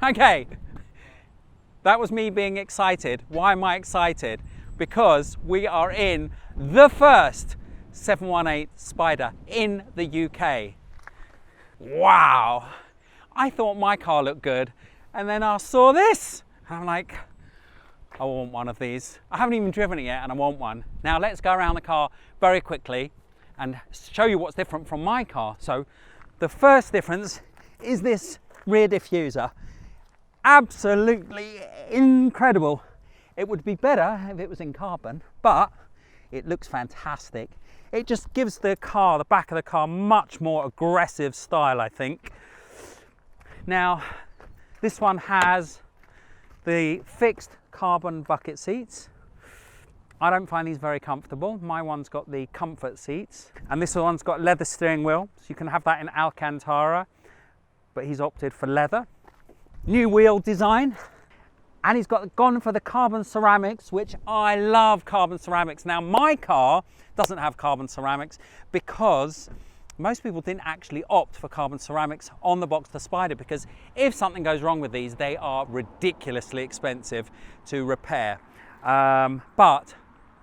Okay, that was me being excited. Why am I excited? Because we are in the first 718 Spyder in the UK. Wow! I thought my car looked good, and then I saw this, and I'm like, I want one of these. I haven't even driven it yet, and I want one. Now let's go around the car very quickly and show you what's different from my car. So the first difference is this rear diffuser. Absolutely incredible. It would be better if it was in carbon, but it looks fantastic. It just gives the car, the back of the car, much more aggressive style, I think. Now, this one has the fixed carbon bucket seats. I don't find these very comfortable. My one's got the comfort seats, and this one's got leather steering wheel, so you can have that in Alcantara, but he's opted for leather. New wheel design, and he's gone for the carbon ceramics, which I love carbon ceramics. Now my car doesn't have carbon ceramics because most people didn't actually opt for carbon ceramics on the Boxster Spyder, because if something goes wrong with these, they are ridiculously expensive to repair. But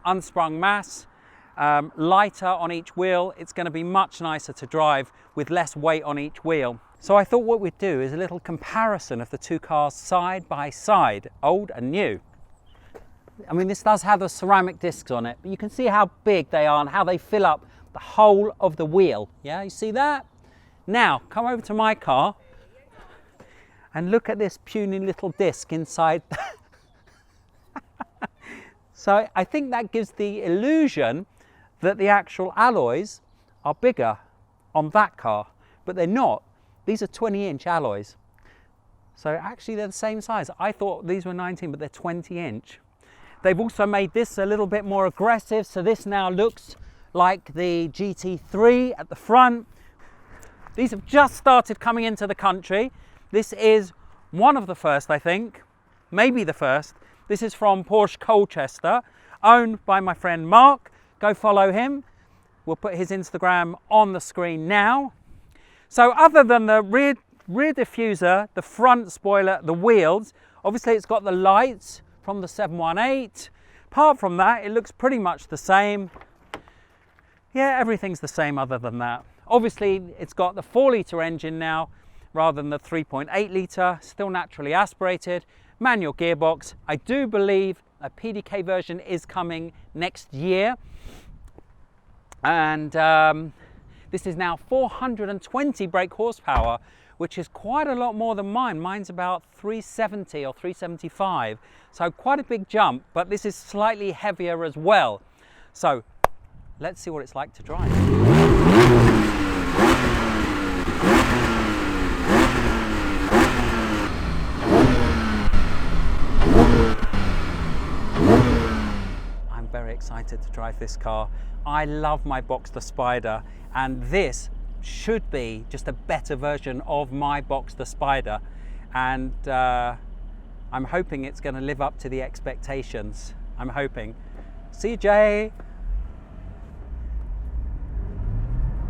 unsprung mass, lighter on each wheel, it's going to be much nicer to drive with less weight on each wheel. So I thought what we'd do is a little comparison of the two cars side by side, old and new. I mean, this does have the ceramic discs on it, but you can see how big they are and how they fill up the whole of the wheel. Yeah, you see that? Now, come over to my car and look at this puny little disc inside. So I think that gives the illusion that the actual alloys are bigger on that car, but they're not. These are 20-inch alloys. So actually they're the same size. I thought these were 19, but they're 20-inch. They've also made this a little bit more aggressive, so this now looks like the GT3 at the front. These have just started coming into the country. This is one of the first, I think, maybe the first. This is from Porsche Colchester, owned by my friend Mark. Go follow him. We'll put his Instagram on the screen now. So other than the rear diffuser, the front spoiler, the wheels, obviously it's got the lights from the 718. Apart from that, it looks pretty much the same. Yeah, everything's the same other than that. Obviously, it's got the 4-litre engine now rather than the 3.8 litre, still naturally aspirated, manual gearbox. I do believe a PDK version is coming next year. And this is now 420 brake horsepower, which is quite a lot more than mine. Mine's about 370 or 375. So quite a big jump, but this is slightly heavier as well. So let's see what it's like to drive. I'm very excited to drive this car. I love my Boxster Spyder, and this should be just a better version of my Boxster Spyder, and I'm hoping it's going to live up to the expectations. I'm hoping. See you, Jay.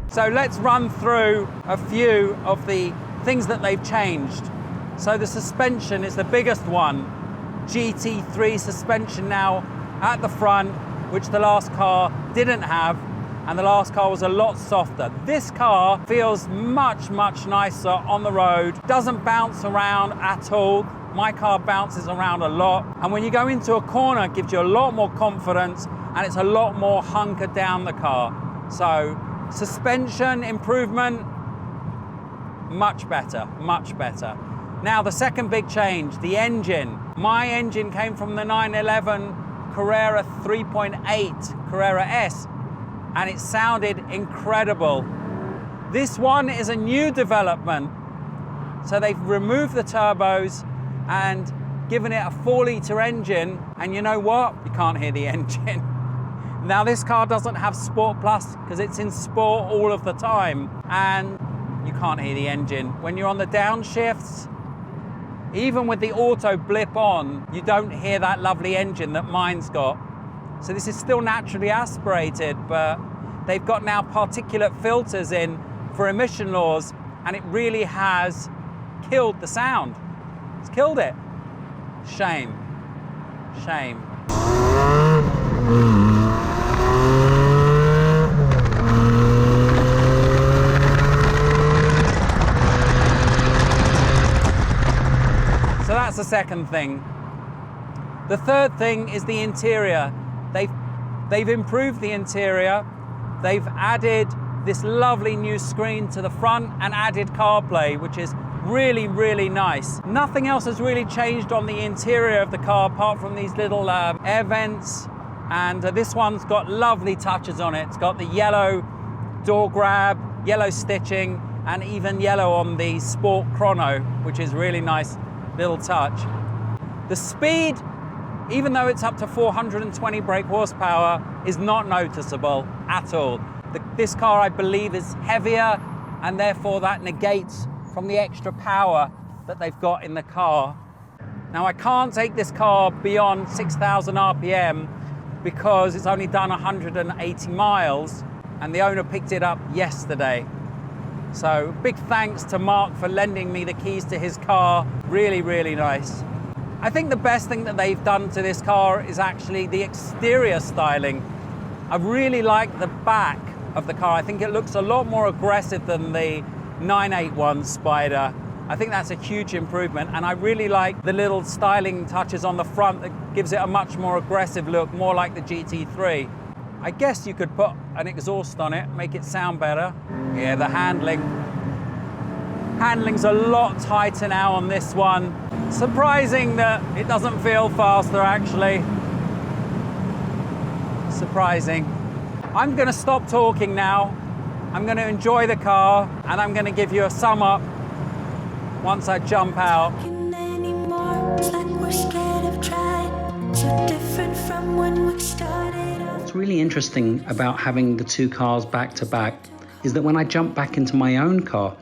So let's run through a few of the things that they've changed. So the suspension is the biggest one. GT3 suspension now at the front, which the last car didn't have, and the last car was a lot softer. This car feels much, much nicer on the road. Doesn't bounce around at all. My car bounces around a lot. And when you go into a corner, it gives you a lot more confidence, and it's a lot more hunkered down the car. So suspension improvement, much better, much better. Now the second big change, the engine. My engine came from the 911 Carrera 3.8 Carrera S, and it sounded incredible. This one is a new development. So they've removed the turbos and given it a 4-litre engine, and you know what? You can't hear the engine. Now this car doesn't have Sport Plus because it's in Sport all of the time, and you can't hear the engine. When you're on the downshifts, even with the auto blip on, you don't hear that lovely engine that mine's got. So this is still naturally aspirated, but they've got now particulate filters in for emission laws, and it really has killed the sound. It's killed it. Shame. Shame. So that's the second thing. The third thing is the interior. They've improved the interior. They've added this lovely new screen to the front and added CarPlay, which is really, really nice. Nothing else has really changed on the interior of the car apart from these little air vents. And this one's got lovely touches on it. It's got the yellow door grab, yellow stitching, and even yellow on the Sport Chrono, which is really nice little touch. The speed, even though it's up to 420 brake horsepower, is not noticeable at all. This car, I believe, is heavier, and therefore that negates from the extra power that they've got in the car. Now I can't take this car beyond 6,000 RPM because it's only done 180 miles, and the owner picked it up yesterday. So big thanks to Mark for lending me the keys to his car. Really, really nice. I think the best thing that they've done to this car is actually the exterior styling. I really like the back of the car. I think it looks a lot more aggressive than the 981 Spyder. I think that's a huge improvement, and I really like the little styling touches on the front that gives it a much more aggressive look, more like the GT3. I guess you could put an exhaust on it, make it sound better. Yeah, the handling. Handling's a lot tighter now on this one. Surprising that it doesn't feel faster, actually. Surprising. I'm gonna stop talking now. I'm gonna enjoy the car, and I'm gonna give you a sum up once I jump out. What's really interesting about having the two cars back to back is that when I jumped back into my own car,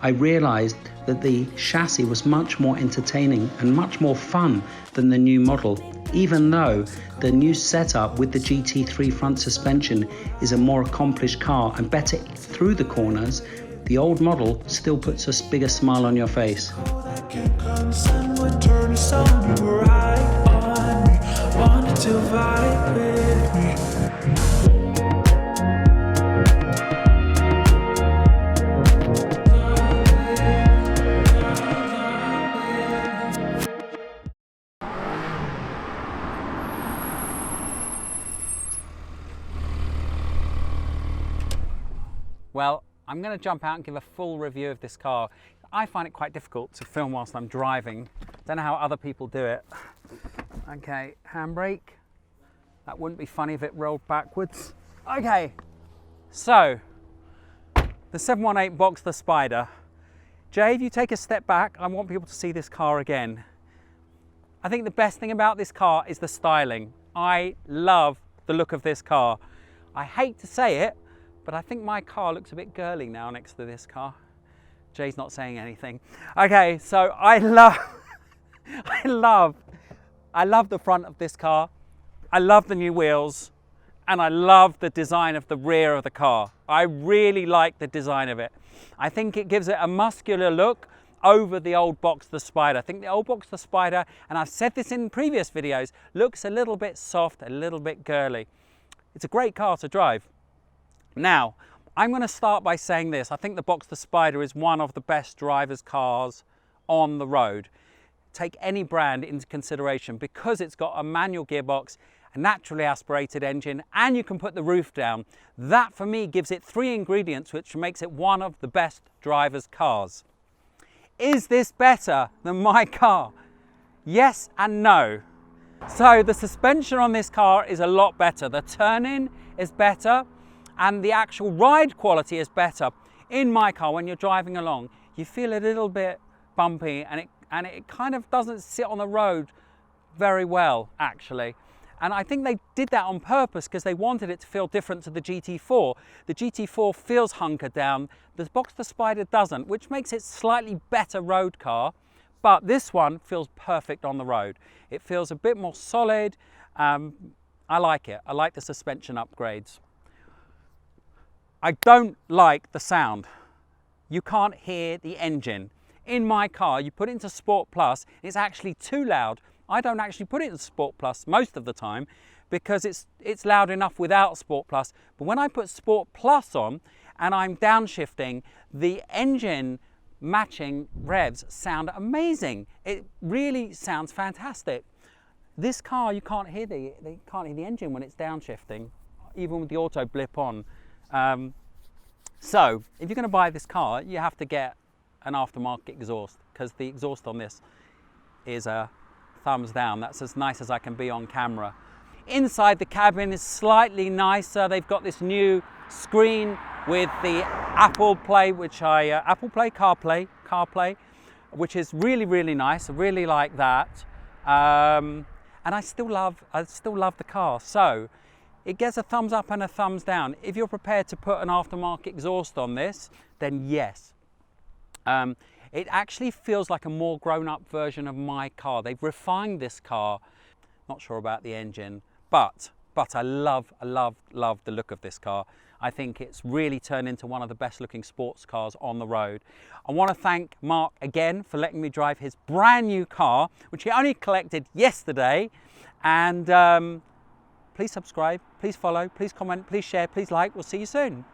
I realized that the chassis was much more entertaining and much more fun than the new model. Even though the new setup with the GT3 front suspension is a more accomplished car and better through the corners, the old model still puts a bigger smile on your face. Well, I'm going to jump out and give a full review of this car. I find it quite difficult to film whilst I'm driving. Don't know how other people do it. Okay, handbrake. That wouldn't be funny if it rolled backwards. Okay, so the 718 Boxster Spyder. Jay, if you take a step back, I want people to see this car again. I think the best thing about this car is the styling. I love the look of this car. I hate to say it, but I think my car looks a bit girly now next to this car. Jay's not saying anything. Okay, so I love the front of this car. I love the new wheels, and I love the design of the rear of the car. I really like the design of it. I think it gives it a muscular look over the old Boxster Spyder. I think the old Boxster Spyder, and I've said this in previous videos, looks a little bit soft, a little bit girly. It's a great car to drive. Now, I'm going to start by saying this. I think the Boxster Spyder is one of the best driver's cars on the road. Take any brand into consideration because it's got a manual gearbox a naturally aspirated engine, and you can put the roof down. That for me gives it 3 ingredients which makes it one of the best driver's cars. Is this better than my car? Yes and no. So the suspension on this car is a lot better. The turning is better and the actual ride quality is better. In my car, when you're driving along, you feel a little bit bumpy and it kind of doesn't sit on the road very well, actually. And I think they did that on purpose because they wanted it to feel different to the GT4. The GT4 feels hunkered down. The Boxster Spyder doesn't, which makes it slightly better road car. But this one feels perfect on the road. It feels a bit more solid. I like it. I like the suspension upgrades. I don't like the sound. You can't hear the engine. In my car, you put it into Sport Plus, it's actually too loud. I don't actually put it in Sport Plus most of the time because it's loud enough without Sport Plus. But when I put Sport Plus on and I'm downshifting, the engine matching revs sound amazing. It really sounds fantastic. This car, you can't hear the engine when it's downshifting, even with the auto blip on. So if you're going to buy this car, you have to get an aftermarket exhaust because the exhaust on this is a thumbs down. That's as nice as I can be on camera. Inside the cabin is slightly nicer. They've got this new screen with the Apple Play, CarPlay, which is really, really nice. I really like that. And I still love the car. So it gets a thumbs up and a thumbs down. If you're prepared to put an aftermarket exhaust on this, then yes. It actually feels like a more grown-up version of my car. They've refined this car. Not sure about the engine, but I love the look of this car. I think it's really turned into one of the best looking sports cars on the road. I want to thank Mark again for letting me drive his brand new car, which he only collected yesterday. And please subscribe, please follow, please comment, please share, please like. We'll see you soon.